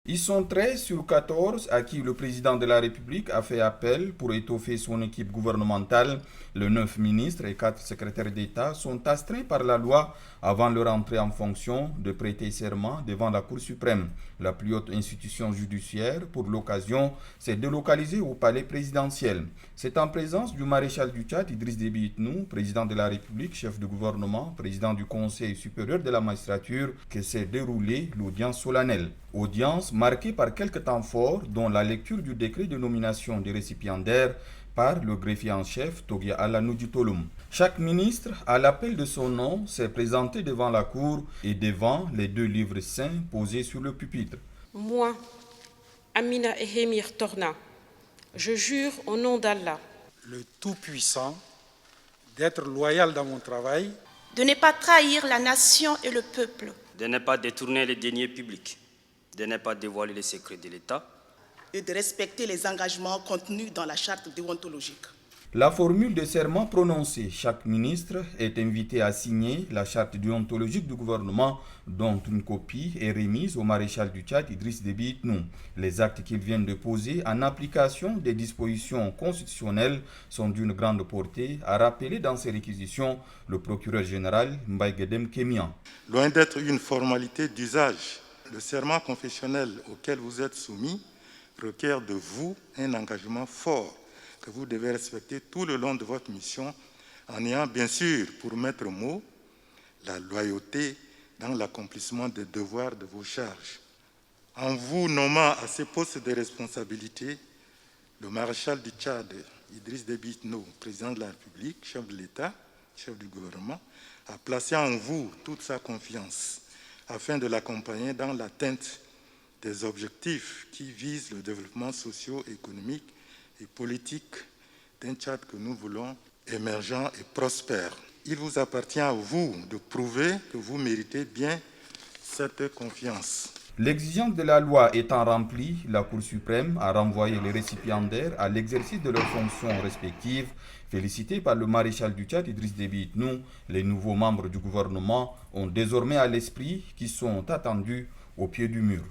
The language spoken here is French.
Ils sont 13 sur 14 à qui le président de la République a fait appel pour étoffer son équipe gouvernementale. Les 9 ministres et 4 secrétaires d'État sont astreints par la loi avant leur entrée en fonction de prêter serment devant la Cour suprême. La plus haute institution judiciaire, pour l'occasion, s'est délocalisée au palais présidentiel. C'est en présence du maréchal du Tchad, Idriss Déby Itnou, président de la République, chef de gouvernement, président du Conseil supérieur de la magistrature, que s'est déroulée l'audience solennelle. Audience marquée par quelques temps forts, dont la lecture du décret de nomination des récipiendaires par le greffier en chef Togia Alanou Toloum. Chaque ministre, à l'appel de son nom, s'est présenté devant la cour et devant les 2 livres saints posés sur le pupitre. Moi, Amina Ehemir Torna, je jure au nom d'Allah, le Tout-Puissant, d'être loyal dans mon travail, de ne pas trahir la nation et le peuple, de ne pas détourner les deniers publics, de ne pas dévoiler les secrets de l'État et de respecter les engagements contenus dans la charte déontologique. La formule de serment prononcée, chaque ministre est invité à signer la charte déontologique du gouvernement, dont une copie est remise au maréchal du Tchad, Idriss Déby Itnou. Les actes qu'il vient de poser en application des dispositions constitutionnelles sont d'une grande portée, a rappelé dans ses réquisitions le procureur général Mbaye Guedem Kémian. Loin d'être une formalité d'usage, le serment confessionnel auquel vous êtes soumis requiert de vous un engagement fort que vous devez respecter tout le long de votre mission en ayant bien sûr pour maître mot la loyauté dans l'accomplissement des devoirs de vos charges. En vous nommant à ces postes de responsabilité, le maréchal du Tchad, Idriss Déby Itnou, président de la République, chef de l'État, chef du gouvernement, a placé en vous toute sa confiance afin de l'accompagner dans l'atteinte des objectifs qui visent le développement socio-économique et politique d'un Tchad que nous voulons émergent et prospère. Il vous appartient à vous de prouver que vous méritez bien cette confiance. L'exigence de la loi étant remplie, la Cour suprême a renvoyé les récipiendaires à l'exercice de leurs fonctions respectives. Félicités par le maréchal du Tchad, Idriss Déby Itnou, les nouveaux membres du gouvernement ont désormais à l'esprit qui sont attendus au pied du mur.